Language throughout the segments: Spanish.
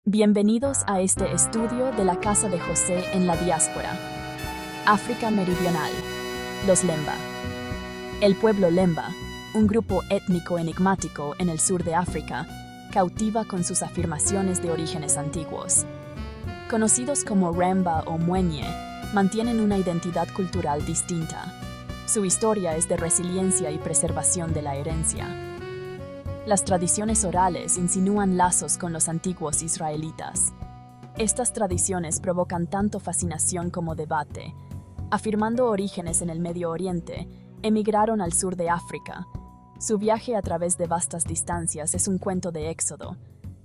Bienvenidos a este estudio de la Casa de José en la diáspora. África Meridional. Los Lemba. El pueblo Lemba, un grupo étnico enigmático en el sur de África, cautiva con sus afirmaciones de orígenes antiguos. Conocidos como Remba o Mwenye, mantienen una identidad cultural distinta. Su historia es de resiliencia y preservación de la herencia. Las tradiciones orales insinúan lazos con los antiguos israelitas. Estas tradiciones provocan tanto fascinación como debate. Afirmando orígenes en el Medio Oriente, emigraron al sur de África. Su viaje a través de vastas distancias es un cuento de éxodo.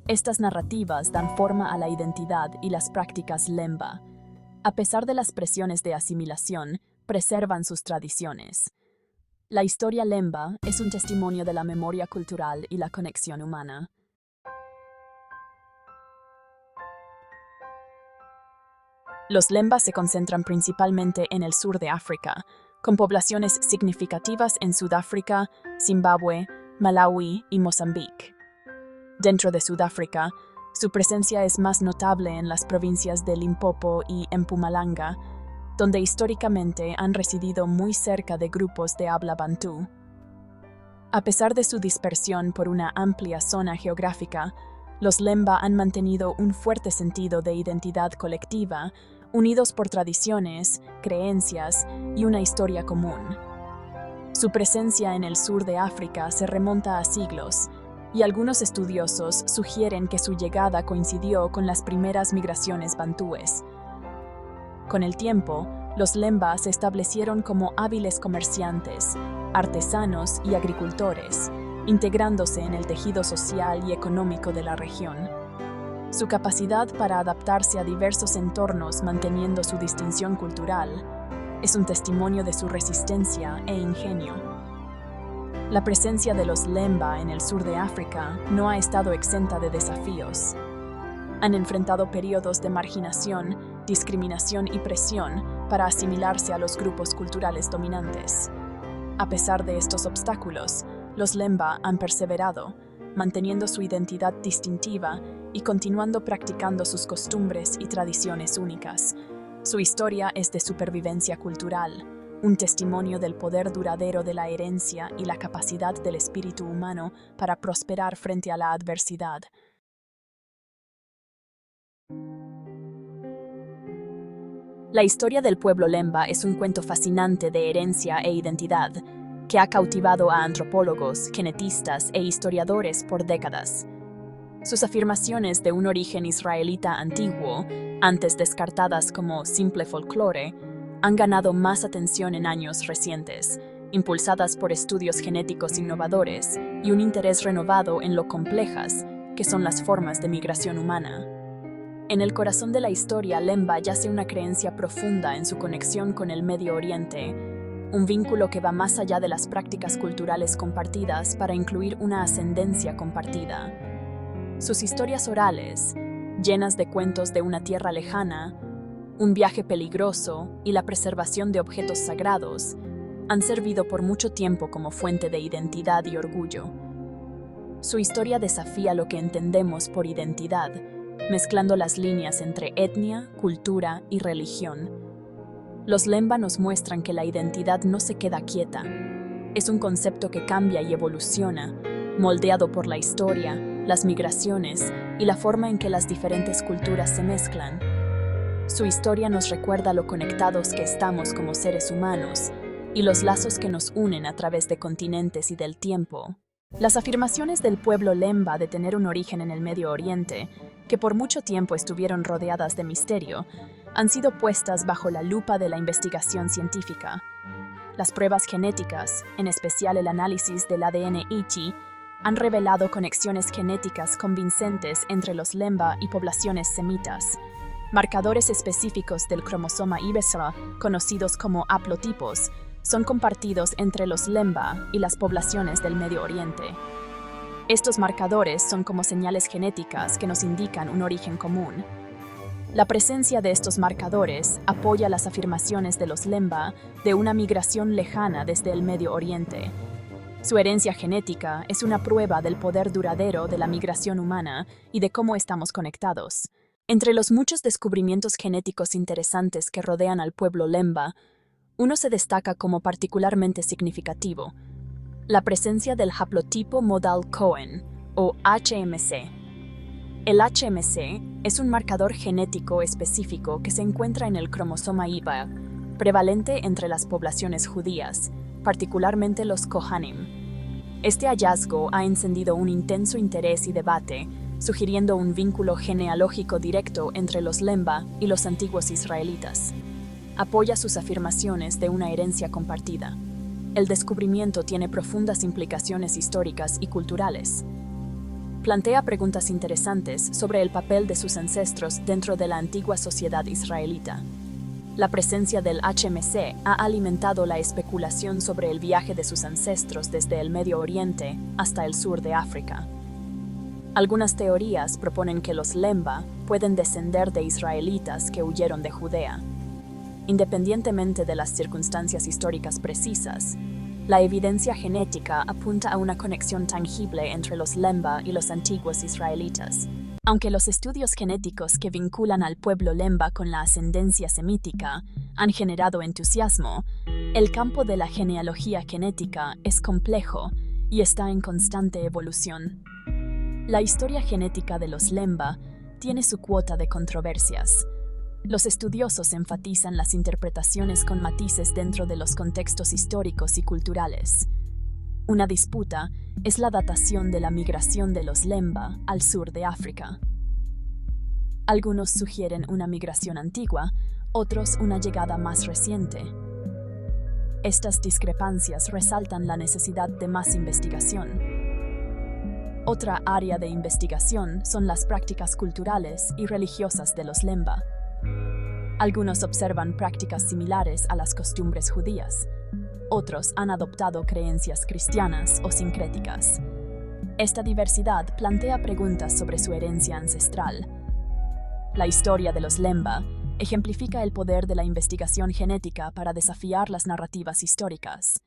Estas narrativas dan forma a la identidad y las prácticas Lemba. A pesar de las presiones de asimilación, preservan sus tradiciones. La historia Lemba es un testimonio de la memoria cultural y la conexión humana. Los Lemba se concentran principalmente en el sur de África, con poblaciones significativas en Sudáfrica, Zimbabue, Malawi y Mozambique. Dentro de Sudáfrica, su presencia es más notable en las provincias de Limpopo y Mpumalanga, donde históricamente han residido muy cerca de grupos de habla bantú. A pesar de su dispersión por una amplia zona geográfica, los Lemba han mantenido un fuerte sentido de identidad colectiva, unidos por tradiciones, creencias y una historia común. Su presencia en el sur de África se remonta a siglos, y algunos estudiosos sugieren que su llegada coincidió con las primeras migraciones bantúes. Con el tiempo, los Lemba se establecieron como hábiles comerciantes, artesanos y agricultores, integrándose en el tejido social y económico de la región. Su capacidad para adaptarse a diversos entornos manteniendo su distinción cultural es un testimonio de su resistencia e ingenio. La presencia de los Lemba en el sur de África no ha estado exenta de desafíos. Han enfrentado periodos de marginación, discriminación y presión para asimilarse a los grupos culturales dominantes. A pesar de estos obstáculos, los Lemba han perseverado, manteniendo su identidad distintiva y continuando practicando sus costumbres y tradiciones únicas. Su historia es de supervivencia cultural, un testimonio del poder duradero de la herencia y la capacidad del espíritu humano para prosperar frente a la adversidad. La historia del pueblo Lemba es un cuento fascinante de herencia e identidad, que ha cautivado a antropólogos, genetistas e historiadores por décadas. Sus afirmaciones de un origen israelita antiguo, antes descartadas como simple folclore, han ganado más atención en años recientes, impulsadas por estudios genéticos innovadores y un interés renovado en lo complejas que son las formas de migración humana. En el corazón de la historia Lemba yace una creencia profunda en su conexión con el Medio Oriente, un vínculo que va más allá de las prácticas culturales compartidas para incluir una ascendencia compartida. Sus historias orales, llenas de cuentos de una tierra lejana, un viaje peligroso y la preservación de objetos sagrados, han servido por mucho tiempo como fuente de identidad y orgullo. Su historia desafía lo que entendemos por identidad, mezclando las líneas entre etnia, cultura y religión. Los Lemba nos muestran que la identidad no se queda quieta. Es un concepto que cambia y evoluciona, moldeado por la historia, las migraciones y la forma en que las diferentes culturas se mezclan. Su historia nos recuerda lo conectados que estamos como seres humanos y los lazos que nos unen a través de continentes y del tiempo. Las afirmaciones del pueblo Lemba de tener un origen en el Medio Oriente, que por mucho tiempo estuvieron rodeadas de misterio, han sido puestas bajo la lupa de la investigación científica. Las pruebas genéticas, en especial el análisis del ADN Ichi, han revelado conexiones genéticas convincentes entre los Lemba y poblaciones semitas. Marcadores específicos del cromosoma Y, conocidos como haplotipos, son compartidos entre los Lemba y las poblaciones del Medio Oriente. Estos marcadores son como señales genéticas que nos indican un origen común. La presencia de estos marcadores apoya las afirmaciones de los Lemba de una migración lejana desde el Medio Oriente. Su herencia genética es una prueba del poder duradero de la migración humana y de cómo estamos conectados. Entre los muchos descubrimientos genéticos interesantes que rodean al pueblo Lemba, uno se destaca como particularmente significativo: la presencia del haplotipo modal Cohen, o HMC. El HMC es un marcador genético específico que se encuentra en el cromosoma Y, prevalente entre las poblaciones judías, particularmente los Kohanim. Este hallazgo ha encendido un intenso interés y debate, sugiriendo un vínculo genealógico directo entre los Lemba y los antiguos israelitas. Apoya sus afirmaciones de una herencia compartida. El descubrimiento tiene profundas implicaciones históricas y culturales. Plantea preguntas interesantes sobre el papel de sus ancestros dentro de la antigua sociedad israelita. La presencia del HMC ha alimentado la especulación sobre el viaje de sus ancestros desde el Medio Oriente hasta el sur de África. Algunas teorías proponen que los Lemba pueden descender de israelitas que huyeron de Judea. Independientemente de las circunstancias históricas precisas, la evidencia genética apunta a una conexión tangible entre los Lemba y los antiguos israelitas. Aunque los estudios genéticos que vinculan al pueblo Lemba con la ascendencia semítica han generado entusiasmo, el campo de la genealogía genética es complejo y está en constante evolución. La historia genética de los Lemba tiene su cuota de controversias. Los estudiosos enfatizan las interpretaciones con matices dentro de los contextos históricos y culturales. Una disputa es la datación de la migración de los Lemba al sur de África. Algunos sugieren una migración antigua, otros una llegada más reciente. Estas discrepancias resaltan la necesidad de más investigación. Otra área de investigación son las prácticas culturales y religiosas de los Lemba. Algunos observan prácticas similares a las costumbres judías. Otros han adoptado creencias cristianas o sincréticas. Esta diversidad plantea preguntas sobre su herencia ancestral. La historia de los Lemba ejemplifica el poder de la investigación genética para desafiar las narrativas históricas.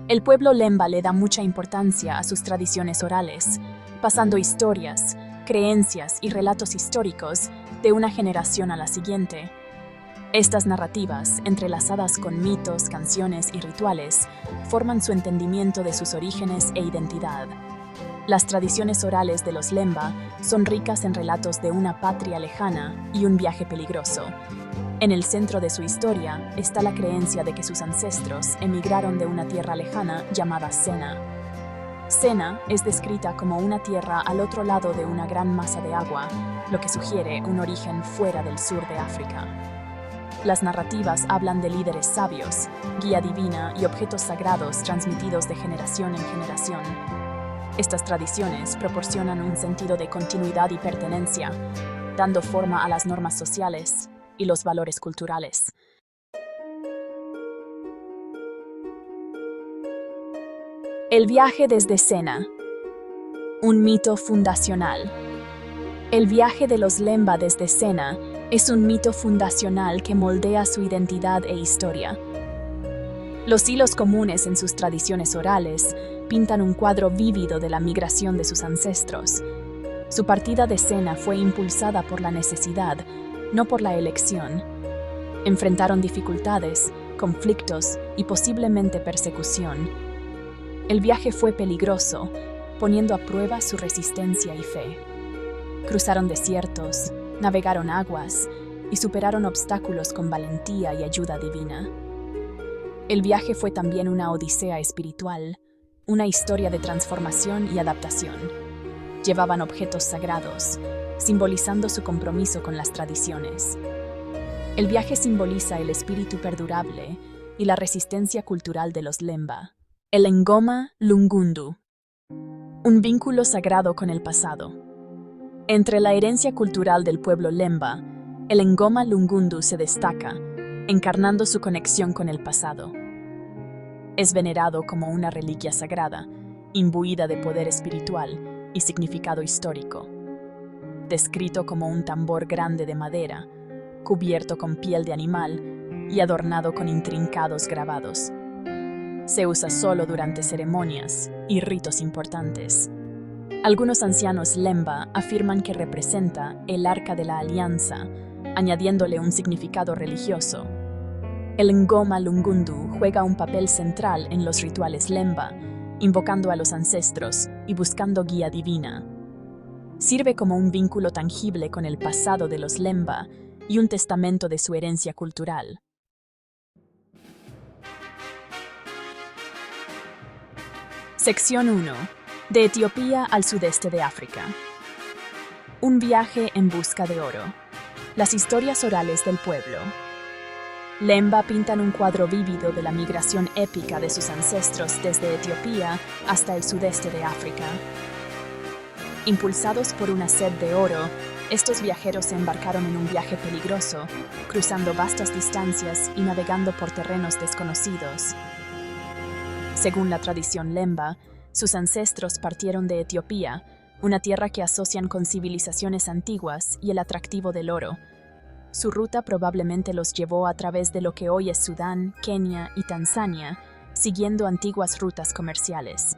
El pueblo Lemba le da mucha importancia a sus tradiciones orales, pasando historias, creencias y relatos históricos de una generación a la siguiente. Estas narrativas, entrelazadas con mitos, canciones y rituales, forman su entendimiento de sus orígenes e identidad. Las tradiciones orales de los Lemba son ricas en relatos de una patria lejana y un viaje peligroso. En el centro de su historia está la creencia de que sus ancestros emigraron de una tierra lejana llamada Sena. Sena es descrita como una tierra al otro lado de una gran masa de agua, lo que sugiere un origen fuera del sur de África. Las narrativas hablan de líderes sabios, guía divina y objetos sagrados transmitidos de generación en generación. Estas tradiciones proporcionan un sentido de continuidad y pertenencia, dando forma a las normas sociales y los valores culturales. El viaje desde Sena. Un mito fundacional. El viaje de los Lemba desde Sena es un mito fundacional que moldea su identidad e historia. Los hilos comunes en sus tradiciones orales pintan un cuadro vívido de la migración de sus ancestros. Su partida de Sena fue impulsada por la necesidad, no por la elección. Enfrentaron dificultades, conflictos y posiblemente persecución. El viaje fue peligroso, poniendo a prueba su resistencia y fe. Cruzaron desiertos, navegaron aguas y superaron obstáculos con valentía y ayuda divina. El viaje fue también una odisea espiritual, una historia de transformación y adaptación. Llevaban objetos sagrados, simbolizando su compromiso con las tradiciones. El viaje simboliza el espíritu perdurable y la resistencia cultural de los Lemba. El Ngoma Lungundu. Un vínculo sagrado con el pasado. Entre la herencia cultural del pueblo Lemba, el Ngoma Lungundu se destaca, encarnando su conexión con el pasado. Es venerado como una reliquia sagrada, imbuida de poder espiritual y significado histórico. Descrito como un tambor grande de madera, cubierto con piel de animal, y adornado con intrincados grabados. Se usa solo durante ceremonias y ritos importantes. Algunos ancianos Lemba afirman que representa el Arca de la Alianza, añadiéndole un significado religioso. El Ngoma Lungundu juega un papel central en los rituales Lemba, invocando a los ancestros y buscando guía divina. Sirve como un vínculo tangible con el pasado de los Lemba y un testamento de su herencia cultural. Sección 1. De Etiopía al sudeste de África. Un viaje en busca de oro. Las historias orales del pueblo. Lemba pintan un cuadro vívido de la migración épica de sus ancestros desde Etiopía hasta el sudeste de África. Impulsados por una sed de oro, estos viajeros se embarcaron en un viaje peligroso, cruzando vastas distancias y navegando por terrenos desconocidos. Según la tradición Lemba, sus ancestros partieron de Etiopía, una tierra que asocian con civilizaciones antiguas y el atractivo del oro. Su ruta probablemente los llevó a través de lo que hoy es Sudán, Kenia y Tanzania, siguiendo antiguas rutas comerciales.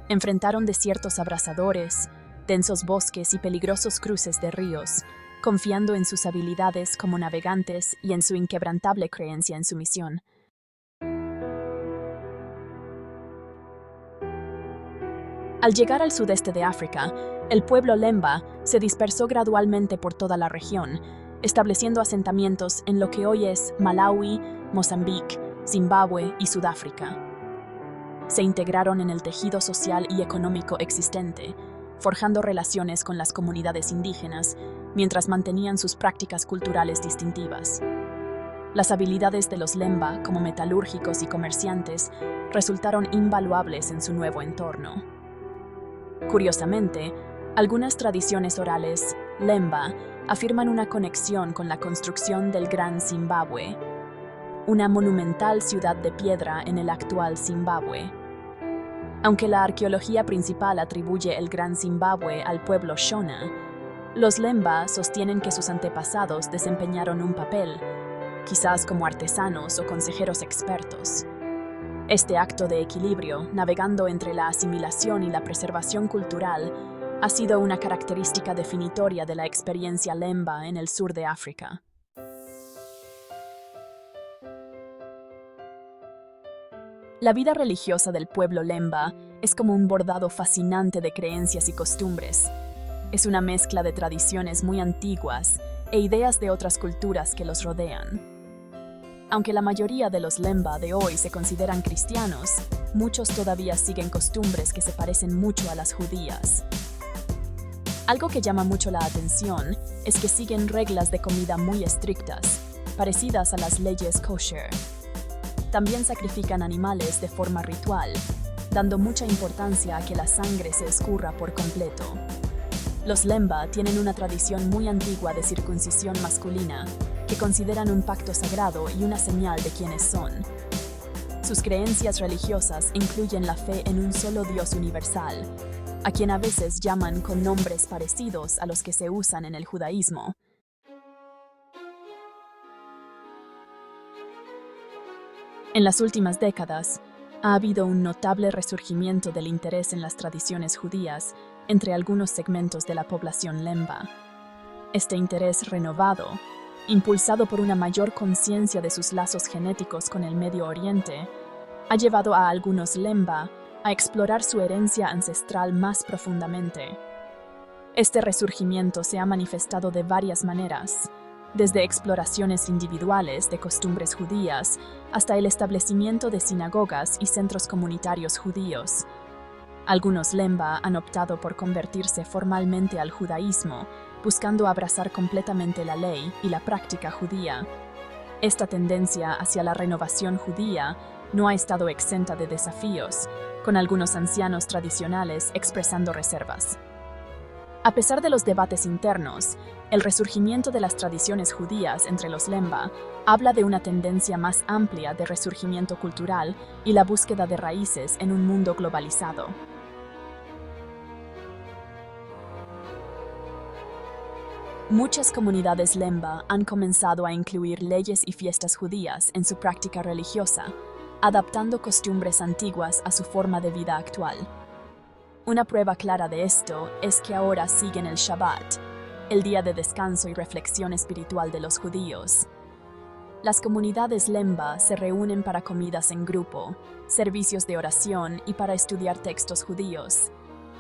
Enfrentaron desiertos abrasadores, densos bosques y peligrosos cruces de ríos, confiando en sus habilidades como navegantes y en su inquebrantable creencia en su misión. Al llegar al sudeste de África, el pueblo Lemba se dispersó gradualmente por toda la región, estableciendo asentamientos en lo que hoy es Malawi, Mozambique, Zimbabue y Sudáfrica. Se integraron en el tejido social y económico existente, forjando relaciones con las comunidades indígenas, mientras mantenían sus prácticas culturales distintivas. Las habilidades de los Lemba como metalúrgicos y comerciantes resultaron invaluables en su nuevo entorno. Curiosamente, algunas tradiciones orales Lemba afirman una conexión con la construcción del Gran Zimbabue, una monumental ciudad de piedra en el actual Zimbabue. Aunque la arqueología principal atribuye el Gran Zimbabue al pueblo Shona, los Lemba sostienen que sus antepasados desempeñaron un papel, quizás como artesanos o consejeros expertos. Este acto de equilibrio, navegando entre la asimilación y la preservación cultural, ha sido una característica definitoria de la experiencia Lemba en el sur de África. La vida religiosa del pueblo Lemba es como un bordado fascinante de creencias y costumbres. Es una mezcla de tradiciones muy antiguas e ideas de otras culturas que los rodean. Aunque la mayoría de los Lemba de hoy se consideran cristianos, muchos todavía siguen costumbres que se parecen mucho a las judías. Algo que llama mucho la atención es que siguen reglas de comida muy estrictas, parecidas a las leyes kosher. También sacrifican animales de forma ritual, dando mucha importancia a que la sangre se escurra por completo. Los Lemba tienen una tradición muy antigua de circuncisión masculina, que consideran un pacto sagrado y una señal de quiénes son. Sus creencias religiosas incluyen la fe en un solo Dios universal, a quien a veces llaman con nombres parecidos a los que se usan en el judaísmo. En las últimas décadas, ha habido un notable resurgimiento del interés en las tradiciones judías entre algunos segmentos de la población Lemba. Este interés renovado, impulsado por una mayor conciencia de sus lazos genéticos con el Medio Oriente, ha llevado a algunos Lemba a explorar su herencia ancestral más profundamente. Este resurgimiento se ha manifestado de varias maneras, desde exploraciones individuales de costumbres judías hasta el establecimiento de sinagogas y centros comunitarios judíos. Algunos Lemba han optado por convertirse formalmente al judaísmo, buscando abrazar completamente la ley y la práctica judía. Esta tendencia hacia la renovación judía no ha estado exenta de desafíos, con algunos ancianos tradicionales expresando reservas. A pesar de los debates internos, el resurgimiento de las tradiciones judías entre los Lemba habla de una tendencia más amplia de resurgimiento cultural y la búsqueda de raíces en un mundo globalizado. Muchas comunidades Lemba han comenzado a incluir leyes y fiestas judías en su práctica religiosa, adaptando costumbres antiguas a su forma de vida actual. Una prueba clara de esto es que ahora siguen el Shabbat, el día de descanso y reflexión espiritual de los judíos. Las comunidades Lemba se reúnen para comidas en grupo, servicios de oración y para estudiar textos judíos.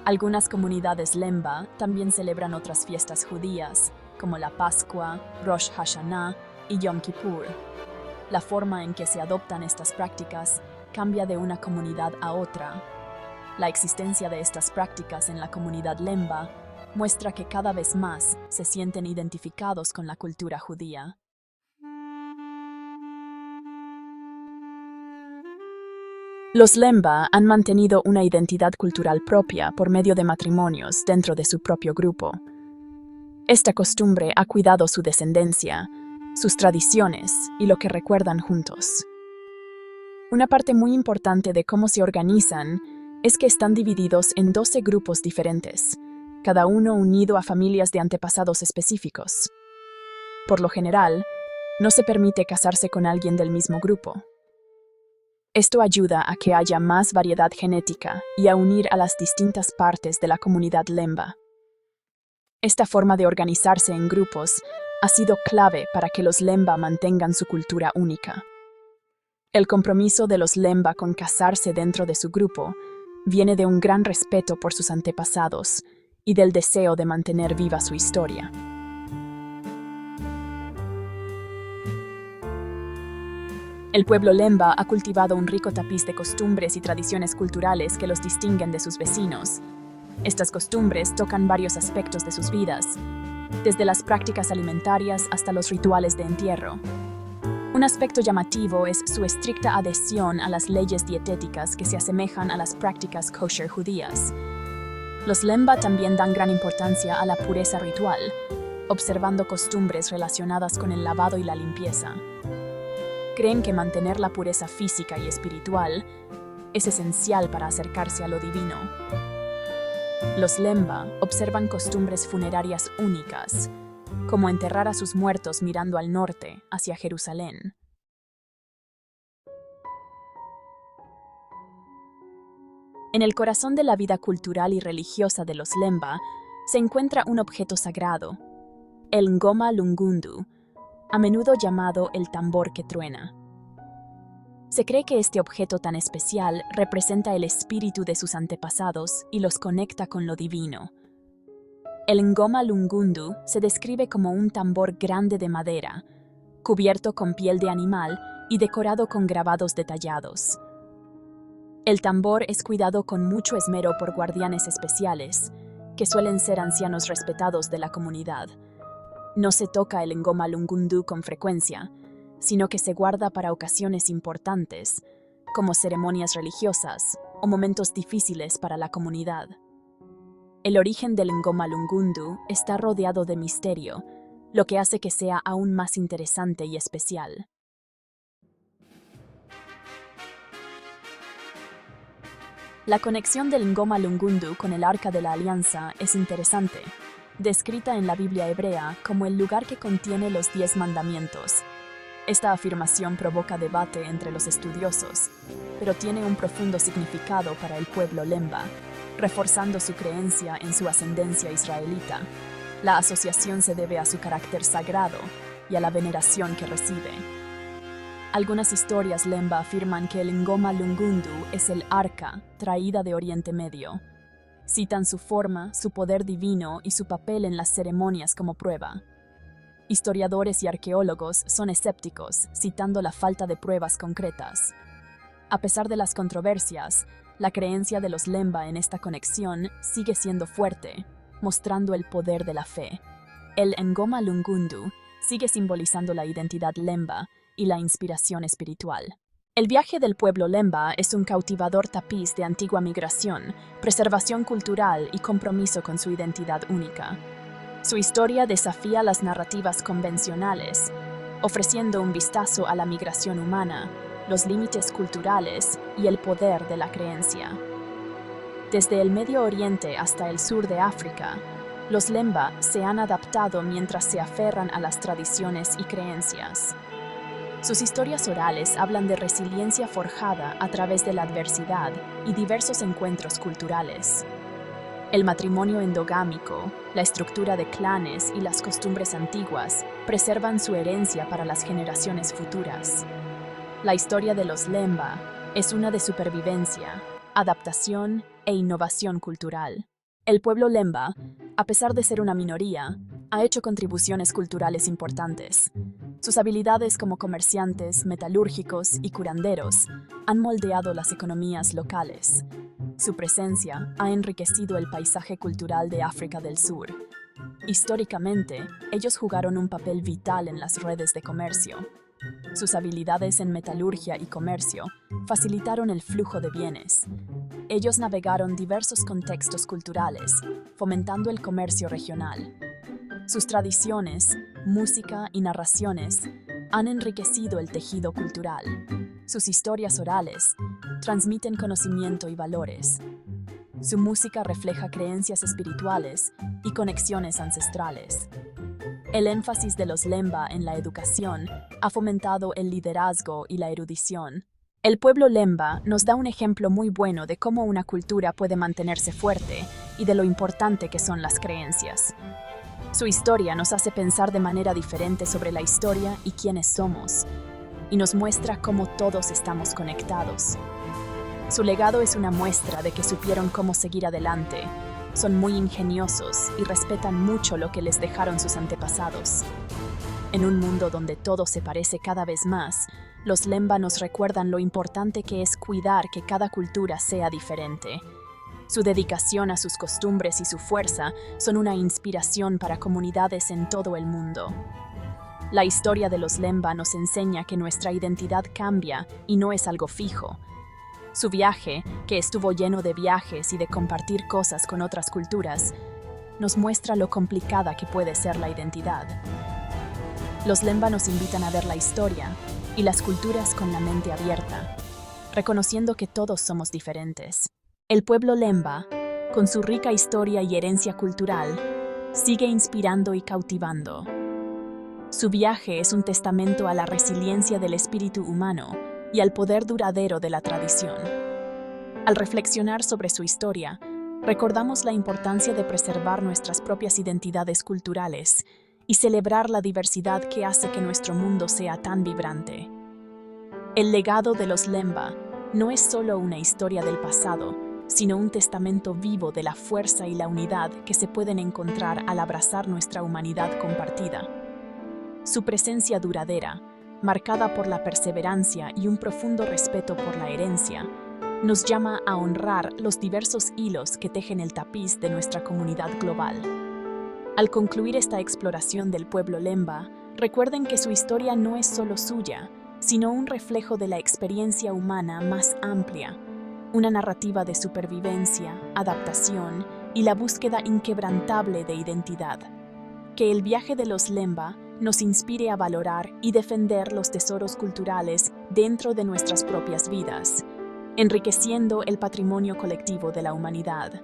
Algunas comunidades Lemba también celebran otras fiestas judías, como la Pascua, Rosh Hashanah y Yom Kippur. La forma en que se adoptan estas prácticas cambia de una comunidad a otra. La existencia de estas prácticas en la comunidad Lemba muestra que cada vez más se sienten identificados con la cultura judía. Los Lemba han mantenido una identidad cultural propia por medio de matrimonios dentro de su propio grupo. Esta costumbre ha cuidado su descendencia, sus tradiciones y lo que recuerdan juntos. Una parte muy importante de cómo se organizan es que están divididos en 12 grupos diferentes, cada uno unido a familias de antepasados específicos. Por lo general, no se permite casarse con alguien del mismo grupo. Esto ayuda a que haya más variedad genética y a unir a las distintas partes de la comunidad Lemba. Esta forma de organizarse en grupos ha sido clave para que los Lemba mantengan su cultura única. El compromiso de los Lemba con casarse dentro de su grupo viene de un gran respeto por sus antepasados y del deseo de mantener viva su historia. El pueblo Lemba ha cultivado un rico tapiz de costumbres y tradiciones culturales que los distinguen de sus vecinos. Estas costumbres tocan varios aspectos de sus vidas, desde las prácticas alimentarias hasta los rituales de entierro. Un aspecto llamativo es su estricta adhesión a las leyes dietéticas que se asemejan a las prácticas kosher judías. Los Lemba también dan gran importancia a la pureza ritual, observando costumbres relacionadas con el lavado y la limpieza. Creen que mantener la pureza física y espiritual es esencial para acercarse a lo divino. Los Lemba observan costumbres funerarias únicas, como enterrar a sus muertos mirando al norte, hacia Jerusalén. En el corazón de la vida cultural y religiosa de los Lemba se encuentra un objeto sagrado, el Ngoma Lungundu, a menudo llamado el tambor que truena. Se cree que este objeto tan especial representa el espíritu de sus antepasados y los conecta con lo divino. El Ngoma Lungundu se describe como un tambor grande de madera, cubierto con piel de animal y decorado con grabados detallados. El tambor es cuidado con mucho esmero por guardianes especiales, que suelen ser ancianos respetados de la comunidad. No se toca el Ngoma Lungundu con frecuencia, sino que se guarda para ocasiones importantes, como ceremonias religiosas o momentos difíciles para la comunidad. El origen del Ngoma Lungundu está rodeado de misterio, lo que hace que sea aún más interesante y especial. La conexión del Ngoma Lungundu con el Arca de la Alianza es interesante, descrita en la Biblia hebrea como el lugar que contiene los 10 mandamientos. Esta afirmación provoca debate entre los estudiosos, pero tiene un profundo significado para el pueblo Lemba, reforzando su creencia en su ascendencia israelita. La asociación se debe a su carácter sagrado y a la veneración que recibe. Algunas historias Lemba afirman que el Ngoma Lungundu es el arca traída de Oriente Medio. Citan su forma, su poder divino y su papel en las ceremonias como prueba. Historiadores y arqueólogos son escépticos, citando la falta de pruebas concretas. A pesar de las controversias, la creencia de los Lemba en esta conexión sigue siendo fuerte, mostrando el poder de la fe. El Ngoma Lungundu sigue simbolizando la identidad Lemba y la inspiración espiritual. El viaje del pueblo Lemba es un cautivador tapiz de antigua migración, preservación cultural y compromiso con su identidad única. Su historia desafía las narrativas convencionales, ofreciendo un vistazo a la migración humana, los límites culturales y el poder de la creencia. Desde el Medio Oriente hasta el sur de África, Los Lemba se han adaptado mientras se aferran a las tradiciones y creencias. Sus historias orales hablan de resiliencia forjada a través de la adversidad y diversos encuentros culturales. El matrimonio endogámico, la estructura de clanes y las costumbres antiguas preservan su herencia para las generaciones futuras. La historia de los Lemba es una de supervivencia, adaptación e innovación cultural. El pueblo Lemba, a pesar de ser una minoría, ha hecho contribuciones culturales importantes. Sus habilidades como comerciantes, metalúrgicos y curanderos han moldeado las economías locales. Su presencia ha enriquecido el paisaje cultural de África del Sur. Históricamente, ellos jugaron un papel vital en las redes de comercio. Sus habilidades en metalurgia y comercio facilitaron el flujo de bienes. Ellos navegaron diversos contextos culturales, fomentando el comercio regional. Sus tradiciones, música y narraciones han enriquecido el tejido cultural. Sus historias orales transmiten conocimiento y valores. Su música refleja creencias espirituales y conexiones ancestrales. El énfasis de los Lemba en la educación ha fomentado el liderazgo y la erudición. El pueblo Lemba nos da un ejemplo muy bueno de cómo una cultura puede mantenerse fuerte y de lo importante que son las creencias. Su historia nos hace pensar de manera diferente sobre la historia y quiénes somos, y nos muestra cómo todos estamos conectados. Su legado es una muestra de que supieron cómo seguir adelante. Son muy ingeniosos y respetan mucho lo que les dejaron sus antepasados. En un mundo donde todo se parece cada vez más, los Lemba nos recuerdan lo importante que es cuidar que cada cultura sea diferente. Su dedicación a sus costumbres y su fuerza son una inspiración para comunidades en todo el mundo. La historia de los Lemba nos enseña que nuestra identidad cambia y no es algo fijo. Su viaje, que estuvo lleno de viajes y de compartir cosas con otras culturas, nos muestra lo complicada que puede ser la identidad. Los Lemba nos invitan a ver la historia y las culturas con la mente abierta, reconociendo que todos somos diferentes. El pueblo Lemba, con su rica historia y herencia cultural, sigue inspirando y cautivando. Su viaje es un testamento a la resiliencia del espíritu humano y al poder duradero de la tradición. Al reflexionar sobre su historia, recordamos la importancia de preservar nuestras propias identidades culturales y celebrar la diversidad que hace que nuestro mundo sea tan vibrante. El legado de los Lemba no es solo una historia del pasado, sino un testamento vivo de la fuerza y la unidad que se pueden encontrar al abrazar nuestra humanidad compartida. Su presencia duradera, marcada por la perseverancia y un profundo respeto por la herencia, nos llama a honrar los diversos hilos que tejen el tapiz de nuestra comunidad global. Al concluir esta exploración del pueblo Lemba, recuerden que su historia no es solo suya, sino un reflejo de la experiencia humana más amplia, una narrativa de supervivencia, adaptación y la búsqueda inquebrantable de identidad. Que el viaje de los Lemba nos inspire a valorar y defender los tesoros culturales dentro de nuestras propias vidas, enriqueciendo el patrimonio colectivo de la humanidad.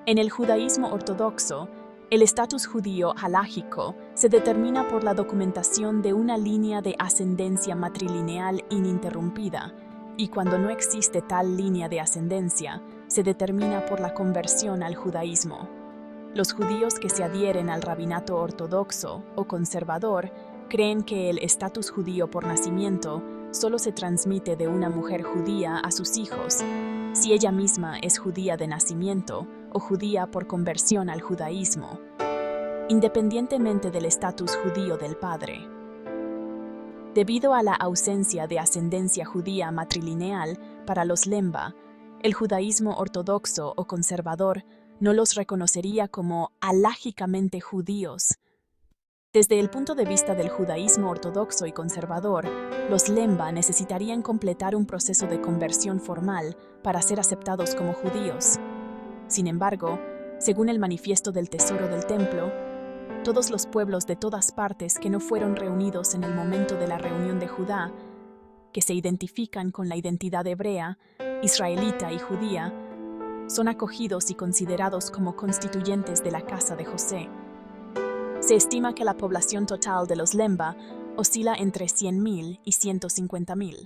En el judaísmo ortodoxo, el estatus judío halájico se determina por la documentación de una línea de ascendencia matrilineal ininterrumpida, y cuando no existe tal línea de ascendencia, se determina por la conversión al judaísmo. Los judíos que se adhieren al rabinato ortodoxo o conservador creen que el estatus judío por nacimiento solo se transmite de una mujer judía a sus hijos, si ella misma es judía de nacimiento o judía por conversión al judaísmo, independientemente del estatus judío del padre. Debido a la ausencia de ascendencia judía matrilineal para los Lemba, el judaísmo ortodoxo o conservador no los reconocería como halágicamente judíos. Desde el punto de vista del judaísmo ortodoxo y conservador, los Lemba necesitarían completar un proceso de conversión formal para ser aceptados como judíos. Sin embargo, según el Manifiesto del Tesoro del Templo, todos los pueblos de todas partes que no fueron reunidos en el momento de la reunión de Judá, que se identifican con la identidad hebrea, israelita y judía, Son acogidos y considerados como constituyentes de la casa de José. Se estima que la población total de los Lemba oscila entre 100.000 y 150.000.